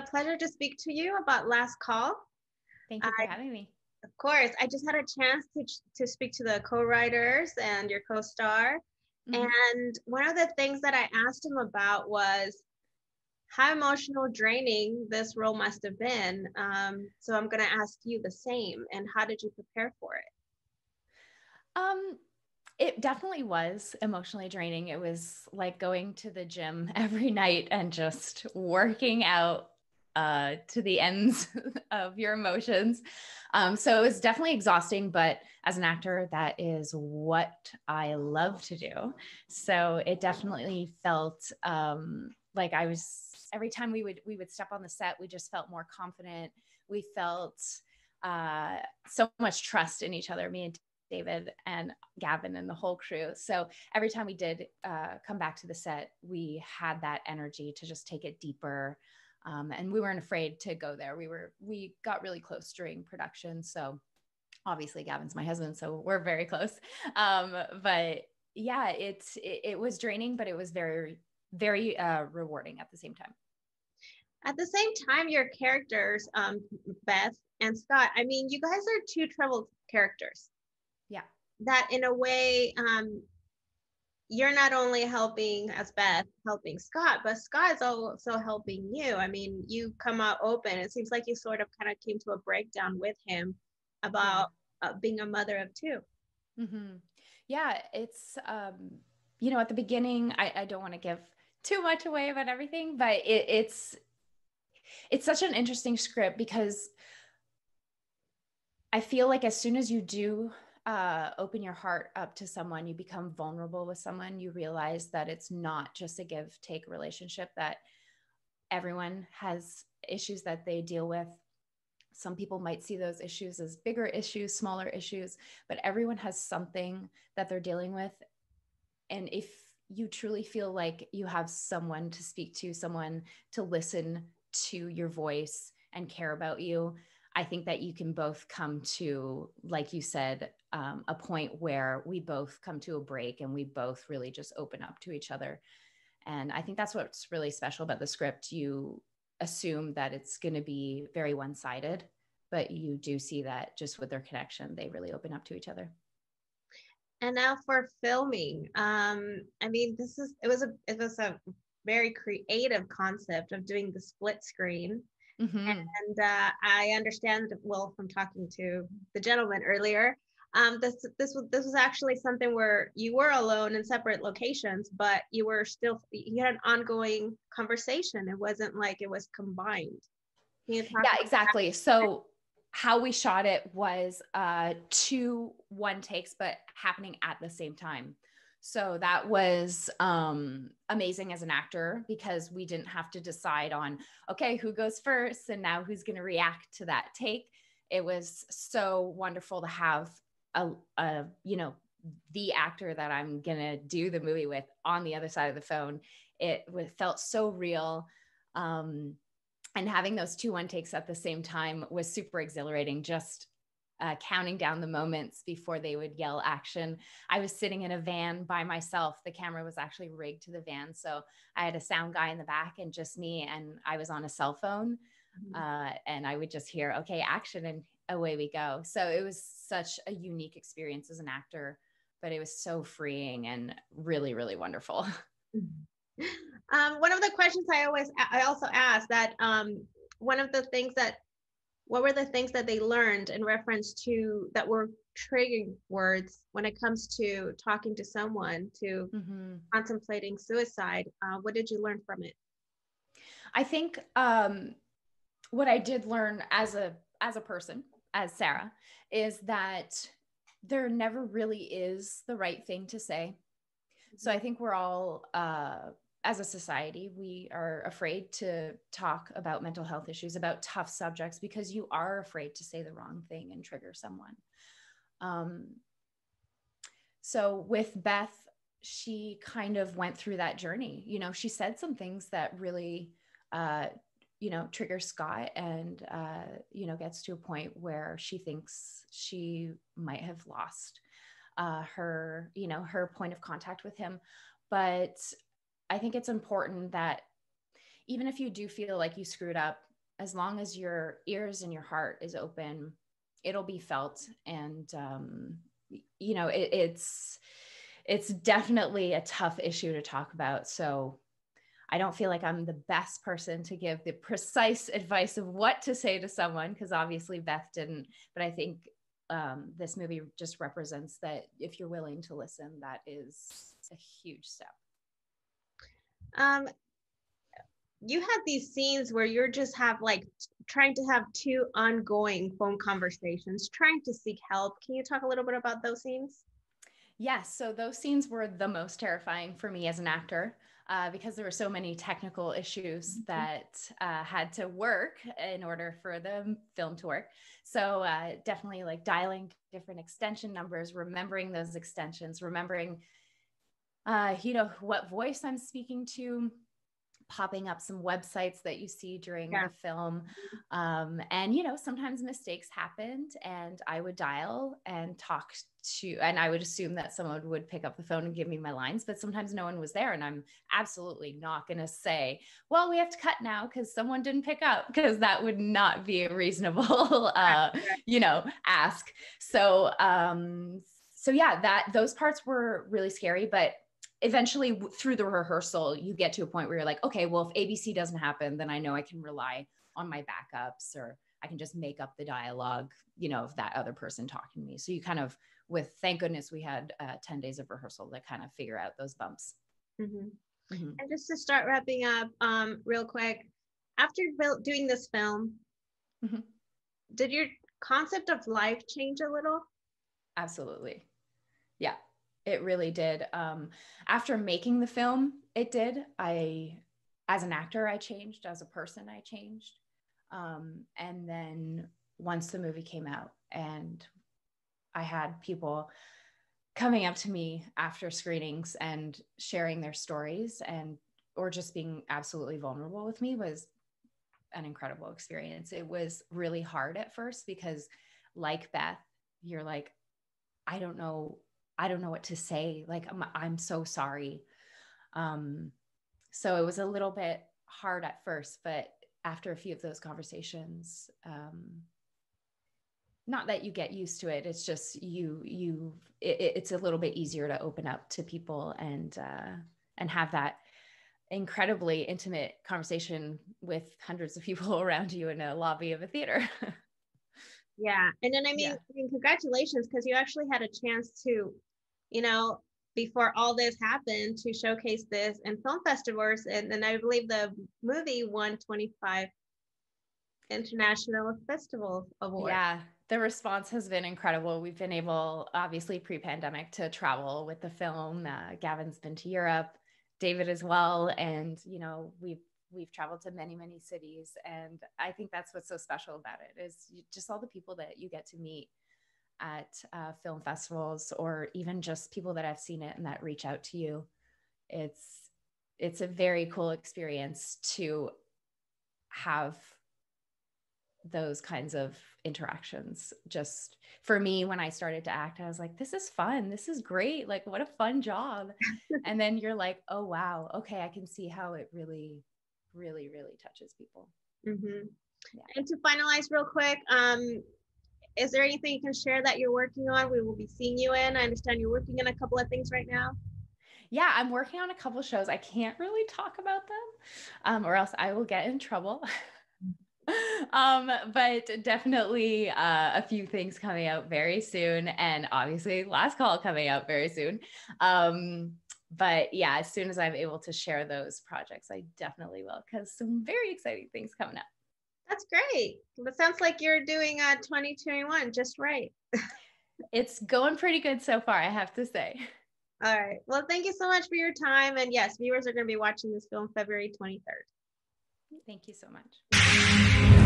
pleasure to speak to you about Last Call. Thank you for having me. Of course, I just had a chance to speak to the co-writers and your co-star. Mm-hmm. And one of the things that I asked him about was how emotional draining this role must have been. So I'm going to ask you the same. And how did you prepare for it? It definitely was emotionally draining. It was like going to the gym every night and just working out to the ends of your emotions. So it was definitely exhausting, but as an actor, that is what I love to do. So it definitely felt like I was, every time we would step on the set, we just felt more confident. We felt so much trust in each other, me and David and Gavin and the whole crew. So every time we did come back to the set, we had that energy to just take it deeper. And we weren't afraid to go there. We got really close during production. So obviously Gavin's my husband, so we're very close. But yeah, it was draining, but it was very, very rewarding at the same time. At the same time, your characters, Beth and Scott, I mean, you guys are two troubled characters. Yeah. That in a way, you're not only helping as Beth, helping Scott, but Scott is also helping you. I mean, you come out open. It seems like you sort of kind of came to a breakdown with him about being a mother of two. Mm-hmm. Yeah, it's, at the beginning, I don't want to give too much away about everything, but it's such an interesting script because I feel like as soon as you do open your heart up to someone, you become vulnerable with someone, you realize that it's not just a give-take relationship, that everyone has issues that they deal with. Some people might see those issues as bigger issues, smaller issues, but everyone has something that they're dealing with. And if you truly feel like you have someone to speak to, someone to listen to your voice and care about you, I think that you can both come to, like you said, a point where we both come to a break and we both really just open up to each other. And I think that's what's really special about the script. You assume that it's going to be very one-sided, but you do see that just with their connection, they really open up to each other. And now for filming, I mean, it was a very creative concept of doing the split screen. Mm-hmm. And I understand, well, from talking to the gentleman earlier, this was actually something where you were alone in separate locations, but you had an ongoing conversation. It wasn't like it was combined. Yeah, exactly. So how we shot it was 2 one takes, but happening at the same time. So that was amazing as an actor because we didn't have to decide on, okay, who goes first and now who's going to react to that take. It was so wonderful to have the actor that I'm going to do the movie with on the other side of the phone. It felt so real. And having those 2 one takes at the same time was super exhilarating. Just counting down the moments before they would yell action. I was sitting in a van by myself. The camera was actually rigged to the van. So I had a sound guy in the back and just me, and I was on a cell phone. And I would just hear, okay, action, and away we go. So it was such a unique experience as an actor, but it was so freeing and really, really wonderful. One of the questions I also asked that what were the things that they learned in reference to that were triggering words when it comes to talking to someone, to contemplating suicide? What did you learn from it? I think what I did learn as a person, as Sarah, is that there never really is the right thing to say. So I think we're all, as a society, we are afraid to talk about mental health issues, about tough subjects, because you are afraid to say the wrong thing and trigger someone. So with Beth, she kind of went through that journey. She said some things that really, trigger Scott, and, gets to a point where she thinks she might have lost her point of contact with him. But I think it's important that even if you do feel like you screwed up, as long as your ears and your heart is open, it'll be felt. And, you know, it's definitely a tough issue to talk about. So I don't feel like I'm the best person to give the precise advice of what to say to someone, because obviously Beth didn't, but I think this movie just represents that if you're willing to listen, that is a huge step. You have these scenes where you're just have like trying to have two ongoing phone conversations, trying to seek help. Can you talk a little bit about those scenes? Yes. So those scenes were the most terrifying for me as an actor, because there were so many technical issues that had to work in order for the film to work. So definitely like dialing different extension numbers, remembering those extensions, remembering, you know, what voice I'm speaking to, popping up some websites that you see during the film. And, you know, sometimes mistakes happened, and I would dial and talk to, and I would assume that someone would pick up the phone and give me my lines, but sometimes no one was there. And I'm absolutely not going to say, well, we have to cut now because someone didn't pick up, because that would not be a reasonable, you know, ask. So, so yeah, those parts were really scary, but eventually through the rehearsal, you get to a point where you're like, okay, well, if ABC doesn't happen, then I know I can rely on my backups, or I can just make up the dialogue, you know, of that other person talking to me. So you kind of, thank goodness we had 10 days of rehearsal to kind of figure out those bumps. Mm-hmm. Mm-hmm. And just to start wrapping up real quick, after doing this film, mm-hmm. did your concept of life change a little? Absolutely. Yeah. It really did. After making the film, it did. As an actor, I changed. As a person, I changed. And then once the movie came out, and I had people coming up to me after screenings and sharing their stories, or just being absolutely vulnerable with me, was an incredible experience. It was really hard at first because, like Beth, you're like, I don't know what to say. Like, I'm so sorry. So it was a little bit hard at first, but after a few of those conversations, not that you get used to it. It's just it's a little bit easier to open up to people and have that incredibly intimate conversation with hundreds of people around you in a lobby of a theater. Yeah. And then, I mean, congratulations, because you actually had a chance to, you know, before all this happened, to showcase this in film festivals. And I believe the movie won 25 international festival awards. Yeah. The response has been incredible. We've been able, obviously pre-pandemic, to travel with the film. Gavin's been to Europe, David as well. And, you know, we've traveled to many, many cities. And I think that's what's so special about it, is just all the people that you get to meet at film festivals, or even just people that have seen it and that reach out to you. It's a very cool experience to have those kinds of interactions. Just for me, when I started to act, I was like, this is fun. This is great. Like, what a fun job. And then you're like, oh, wow. Okay. I can see how it really, really, really touches people. Mm-hmm. Yeah. And to finalize real quick, is there anything you can share that you're working on? We will be seeing you in. I understand you're working in a couple of things right now. Yeah, I'm working on a couple of shows. I can't really talk about them, or else I will get in trouble. But definitely a few things coming out very soon, and obviously Last Call coming out very soon. But yeah, as soon as I'm able to share those projects, I definitely will, because some very exciting things coming up. That's great. It sounds like you're doing 2021 just right. It's going pretty good so far, I have to say. All right. Well, thank you so much for your time. And yes, viewers are going to be watching this film February 23rd. Thank you so much.